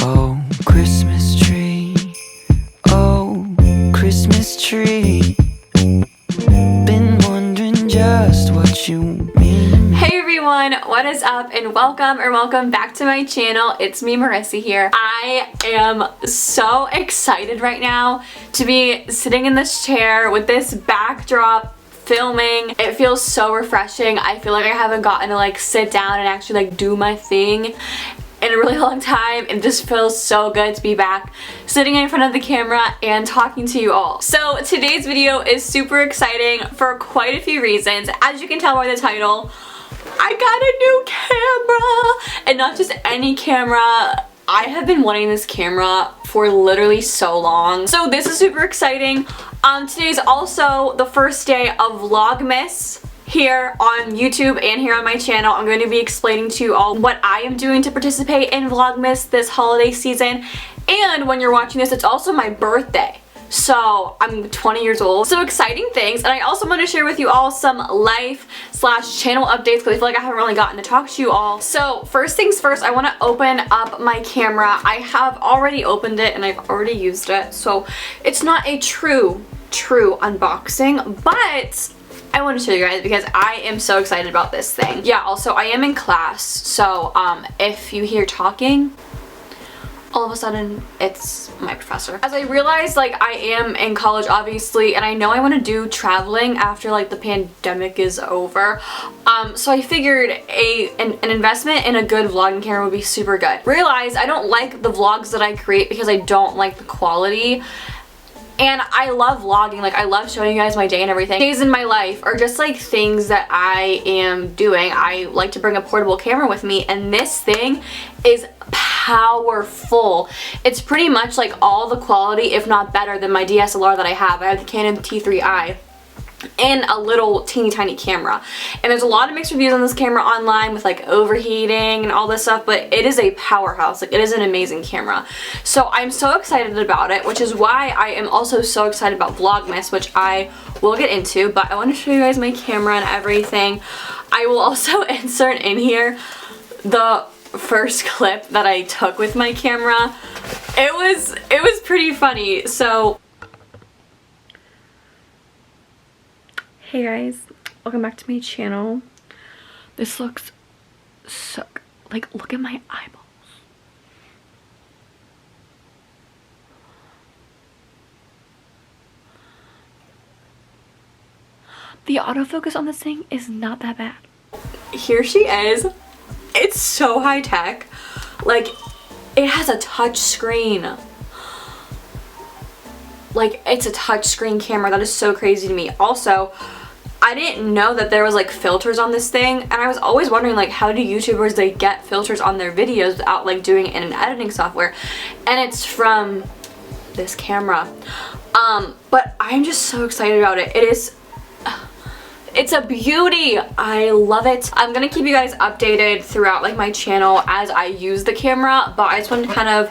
Oh, Christmas tree. Oh, Christmas tree. Been wondering just what you mean. Hey everyone, what is up and welcome back to my channel. It's me, Marisa here. I am so excited right now to be sitting in this chair with this backdrop filming. It feels so refreshing. I feel like I haven't gotten to like sit down and actually like do my thing in a really long time. It just feels so good to be back sitting in front of the camera and talking to you all. So today's video is super exciting for quite a few reasons. As you can tell by the title, I got a new camera, and not just any camera. I have been wanting this camera for literally so long. So this is super exciting. Today's also the first day of Vlogmas here on YouTube and here on my channel. I'm going to be explaining to you all what I am doing to participate in Vlogmas this holiday season. And when you're watching this, it's also my birthday. So I'm 20 years old. So exciting things. And I also want to share with you all some life/channel updates because I feel like I haven't really gotten to talk to you all. So first things first, I want to open up my camera. I have already opened it and I've already used it. So it's not a true unboxing, but I want to show you guys because I am so excited about this thing. Yeah, also I am in class. So if you hear talking, all of a sudden it's my professor. As I realized, like, I am in college obviously, and I know I want to do traveling after like the pandemic is over, so I figured an investment in a good vlogging camera would be super good. Realized I don't like the vlogs that I create because I don't like the quality. And I love vlogging, like I love showing you guys my day and everything. Days in my life are just like things that I am doing. I like to bring a portable camera with me, and this thing is powerful. It's pretty much like all the quality, if not better, than my DSLR that I have. I have the Canon T3i and a little teeny tiny camera, and there's a lot of mixed reviews on this camera online with like overheating and all this stuff, but it is a powerhouse. Like, it is an amazing camera. So I'm so excited about it, which is why I am also so excited about Vlogmas, which I will get into, but I want to show you guys my camera and everything. I will also insert in here the first clip that I took with my camera. It was pretty funny. So hey guys, welcome back to my channel. This looks so, like, look at my eyeballs. The autofocus on this thing is not that bad. Here she is. It's so high tech. Like, it has a touch screen. Like, it's a touch screen camera. That is so crazy to me. Also, I didn't know that there was like filters on this thing, and I was always wondering, like, how do YouTubers, they get filters on their videos without like doing it in an editing software? And it's from this camera. But I'm just so excited about it. It's a beauty. I love it. I'm gonna keep you guys updated throughout like my channel as I use the camera, but I just wanted to kind of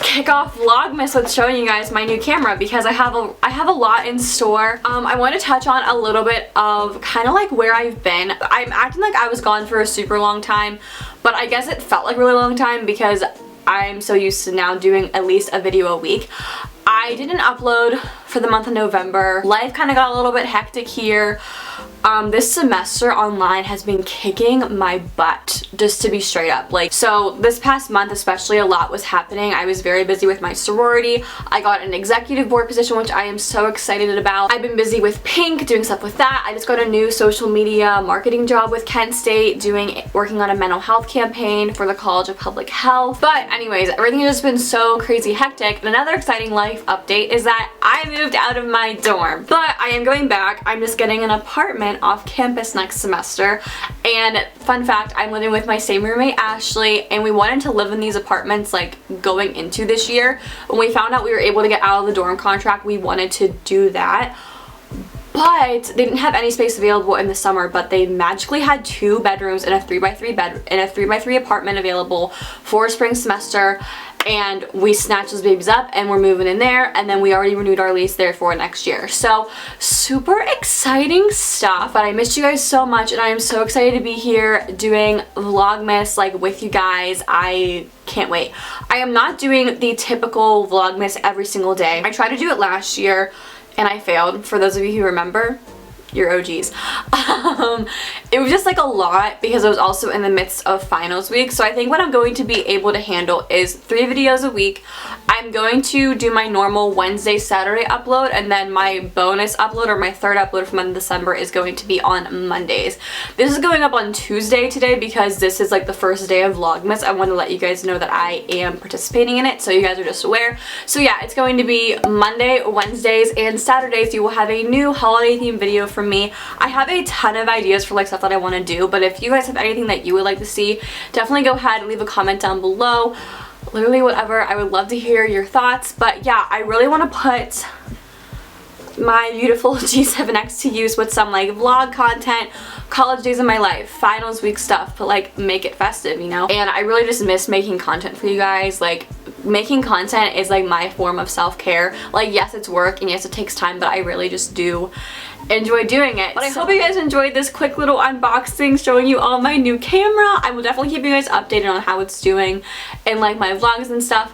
kick off Vlogmas with showing you guys my new camera because I have a lot in store. I want to touch on a little bit of kind of like where I've been. I'm acting like I was gone for a super long time, but I guess it felt like a really long time because I'm so used to now doing at least a video a week. I didn't upload for the month of November. Life kind of got a little bit hectic here. This semester online has been kicking my butt, just to be straight up. Like, so this past month especially, a lot was happening. I was very busy with my sorority. I got an executive board position, which I am so excited about. I've been busy with Pink, doing stuff with that. I just got a new social media marketing job with Kent State, working on a mental health campaign for the College of Public Health. But anyways, everything has just been so crazy hectic. And another exciting life update is that I moved out of my dorm, but I am going back. I'm just getting an apartment off campus next semester, and fun fact, I'm living with my same roommate Ashley, and we wanted to live in these apartments like going into this year. When we found out we were able to get out of the dorm contract, we wanted to do that, but they didn't have any space available in the summer, but they magically had 2 bedrooms and a 3x3 apartment available for spring semester. and we snatched those babies up and we're moving in there, and then we already renewed our lease there for next year. So super exciting stuff, but I missed you guys so much, and I am so excited to be here doing Vlogmas like with you guys. I can't wait. I am not doing the typical Vlogmas every single day. I tried to do it last year and I failed. For those of you who remember, you're OGs. It was just like a lot because I was also in the midst of finals week. So I think what I'm going to be able to handle is 3 videos a week. I'm going to do my normal Wednesday, Saturday upload, and then my bonus upload, or my 3rd upload for month of December, is going to be on Mondays. This is going up on Tuesday today because this is like the first day of Vlogmas. I want to let you guys know that I am participating in it, so you guys are just aware. So yeah, it's going to be Monday, Wednesdays, and Saturdays. You will have a new holiday themed video from me. I have a ton of ideas for like stuff that I want to do, but if you guys have anything that you would like to see, definitely go ahead and leave a comment down below. Literally whatever. I would love to hear your thoughts. But yeah, I really want to put my beautiful G7X to use with some like vlog content, college days of my life, finals week stuff, but like make it festive, you know? And I really just miss making content for you guys. Like, making content is like my form of self-care. Like, yes, it's work and yes, it takes time, but I really just do enjoy doing it. But I hope you guys enjoyed this quick little unboxing showing you all my new camera. I will definitely keep you guys updated on how it's doing and like my vlogs and stuff.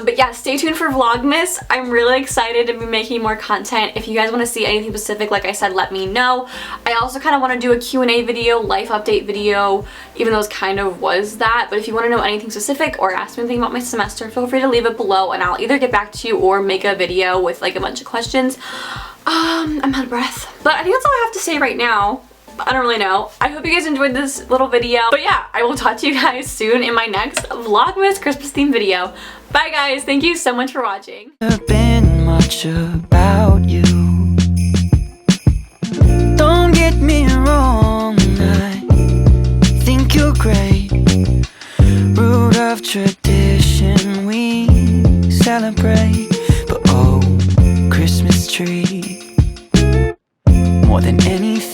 But yeah, stay tuned for Vlogmas. I'm really excited to be making more content. If you guys want to see anything specific, like I said, let me know. I also kind of want to do a Q&A video, life update video, even though it kind of was that. But if you want to know anything specific or ask me anything about my semester, feel free to leave it below and I'll either get back to you or make a video with like a bunch of questions. I'm out of breath. But I think that's all I have to say right now. I don't really know. I hope you guys enjoyed this little video. But yeah, I will talk to you guys soon in my next Vlogmas Christmas themed video. Bye guys, thank you so much for watching. Been much about you. Don't get me wrong, I think you're great. Root of tradition we celebrate. But oh, Christmas tree, more than anything